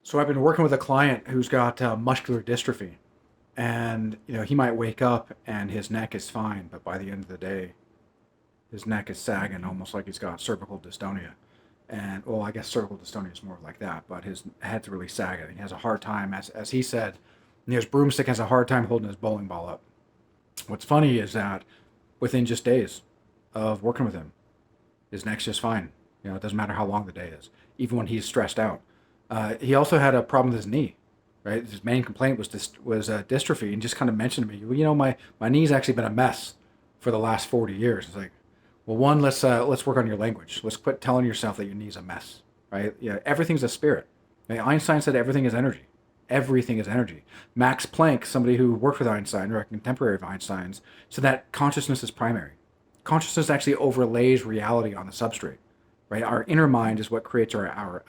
So I've been working with a client who's got muscular dystrophy, and he might wake up and his neck is fine, but by the end of the day, his neck is sagging, almost like he's got cervical dystonia. And well, I guess cervical dystonia is more like that, but his head's really sagging. He has a hard time, as he said, his broomstick has a hard time holding his bowling ball up. What's funny is that within just days of working with him, his neck's just fine. It doesn't matter how long the day is, even when he's stressed out. He also had a problem with his knee, right? His main complaint was dystrophy, and just kind of mentioned to me, well, my knee's actually been a mess for the last 40 years. It's like, well, one, let's work on your language. Let's quit telling yourself that your knee's a mess, right? Everything's a spirit. Right? Einstein said everything is energy. Everything is energy. Max Planck, somebody who worked with Einstein, or a contemporary of Einstein's, said that consciousness is primary. Consciousness actually overlays reality on the substrate. Right? Our inner mind is what creates our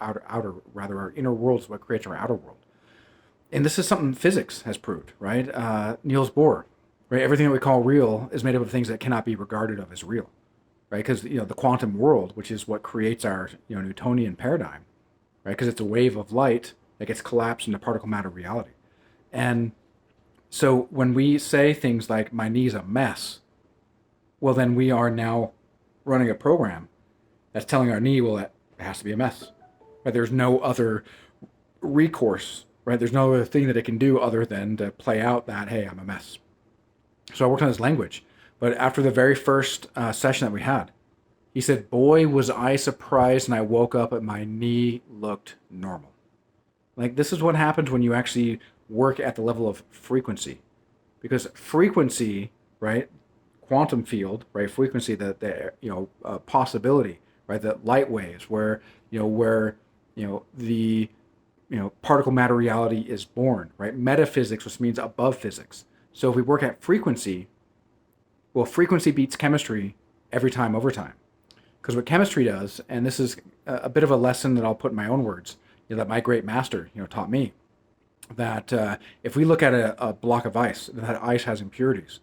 inner world is what creates our outer world. And this is something physics has proved, right? Niels Bohr, right? Everything that we call real is made up of things that cannot be regarded of as real, right? Because the quantum world, which is what creates our Newtonian paradigm, right? Because it's a wave of light that gets collapsed into particle matter reality. And so when we say things like "my knee's a mess," well, then we are now running a program that's telling our knee, well, that has to be a mess. Right? There's no other recourse, right? There's no other thing that it can do other than to play out that, hey, I'm a mess. So I worked on his language. But after the very first session that we had, he said, boy, was I surprised, and I woke up and my knee looked normal. Like, this is what happens when you actually work at the level of frequency. Because frequency, right, quantum field, right, frequency, the possibility, right, the light waves, where the particle matter reality is born, right, metaphysics, which means above physics. So if we work at frequency, well, frequency beats chemistry every time over time. Because what chemistry does, and this is a bit of a lesson that I'll put in my own words, that my great master taught me, that if we look at a block of ice, that ice has impurities.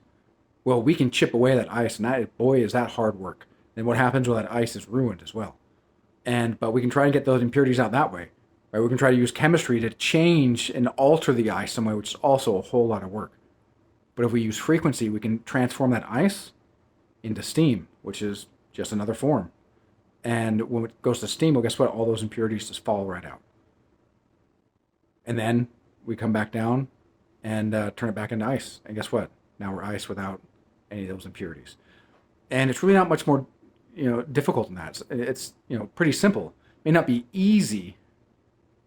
Well, we can chip away that ice, and that, boy, is that hard work. And what happens? Well, that ice is ruined as well. But we can try and get those impurities out that way. Right? We can try to use chemistry to change and alter the ice some way, which is also a whole lot of work. But if we use frequency, we can transform that ice into steam, which is just another form. And when it goes to steam, well, guess what? All those impurities just fall right out. And then we come back down and turn it back into ice. And guess what? Now we're ice without any of those impurities. And it's really not much more, difficult than that. It's pretty simple. It may not be easy,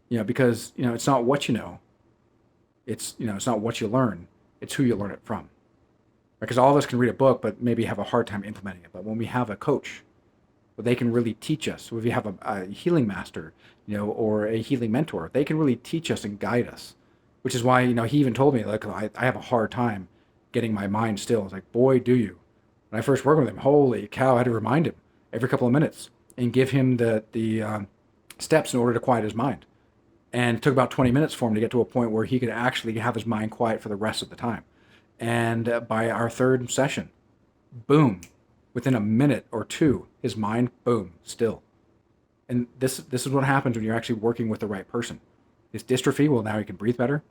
because it's not what you know. It's not what you learn. It's who you learn it from. Because all of us can read a book, but maybe have a hard time implementing it. But when we have a coach, well, they can really teach us. If you have a healing master, or a healing mentor, they can really teach us and guide us. Which is why, he even told me, like, I have a hard time getting my mind still. I was like, boy, do you. When I first worked with him, holy cow, I had to remind him every couple of minutes and give him the steps in order to quiet his mind. And it took about 20 minutes for him to get to a point where he could actually have his mind quiet for the rest of the time. And by our third session, boom, within a minute or two, his mind, boom, still. And this is what happens when you're actually working with the right person. His dystrophy, well, now he can breathe better.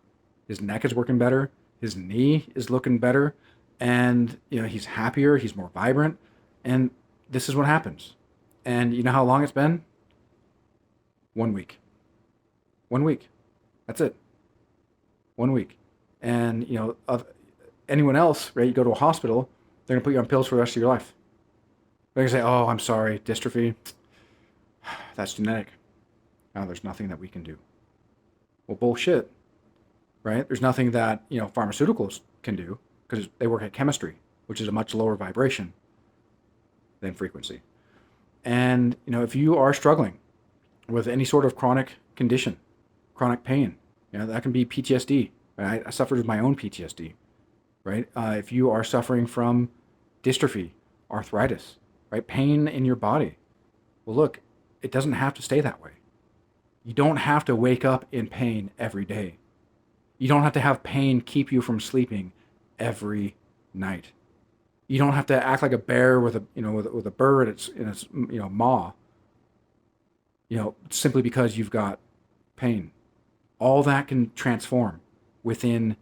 His neck is working better. His knee is looking better. And, he's happier. He's more vibrant. And this is what happens. And you know how long it's been? 1 week. 1 week. That's it. 1 week. And, of anyone else, right, you go to a hospital, they're going to put you on pills for the rest of your life. They're going to say, oh, I'm sorry, dystrophy, that's genetic. Now there's nothing that we can do. Well, bullshit, right? There's nothing that, pharmaceuticals can do because they work at chemistry, which is a much lower vibration than frequency. And, if you are struggling with any sort of chronic condition, chronic pain, that can be PTSD. Right? I suffered with my own PTSD, right? If you are suffering from dystrophy, arthritis, right? Pain in your body. Well, look, it doesn't have to stay that way. You don't have to wake up in pain every day. You don't have to have pain keep you from sleeping every night. You don't have to act like a bear with a burr in its maw, simply because you've got pain. All that can transform within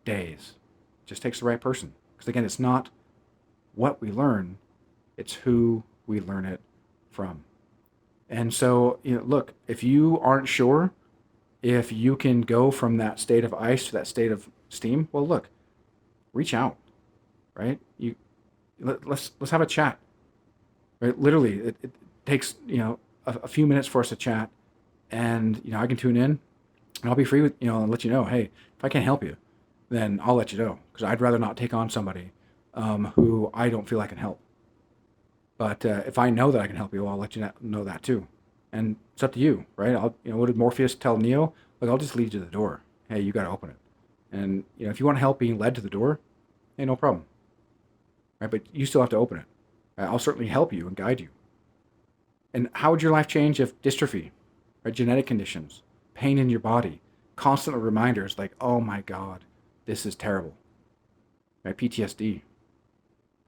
days. It just takes the right person. Because again, it's not what we learn, it's who we learn it from. And so, look, if you aren't sure if you can go from that state of ice to that state of steam, well, look, reach out, right? Let's have a chat, right? Literally, it takes a few minutes for us to chat, and I can tune in, and I'll be free with and let you know, hey, if I can't help you, then I'll let you know because I'd rather not take on somebody who I don't feel I can help. But if I know that I can help you, I'll let you know that too. And it's up to you, right? What did Morpheus tell Neo? Like, I'll just lead you to the door. Hey, you got to open it. And if you want help being led to the door, hey, no problem, right? But you still have to open it. I'll certainly help you and guide you. And how would your life change if dystrophy, right, genetic conditions, pain in your body, constant reminders like, oh my God, this is terrible, right? PTSD,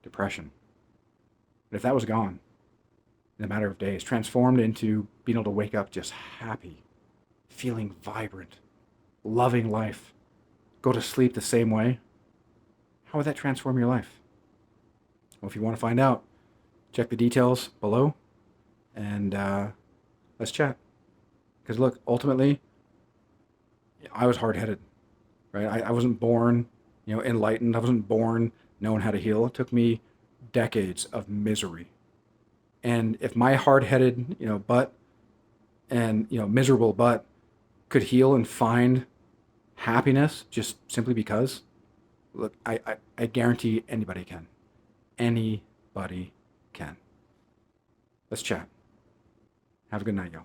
depression. But if that was gone in a matter of days, transformed into being able to wake up just happy, feeling vibrant, loving life, go to sleep the same way, how would that transform your life? Well, if you want to find out, check the details below and let's chat. Because look, ultimately, I was hard-headed, right? I wasn't born, enlightened. I wasn't born knowing how to heal. It took me decades of misery. And if my hard-headed, butt and, miserable butt could heal and find happiness just simply because, look, I guarantee anybody can. Anybody can. Let's chat. Have a good night, y'all.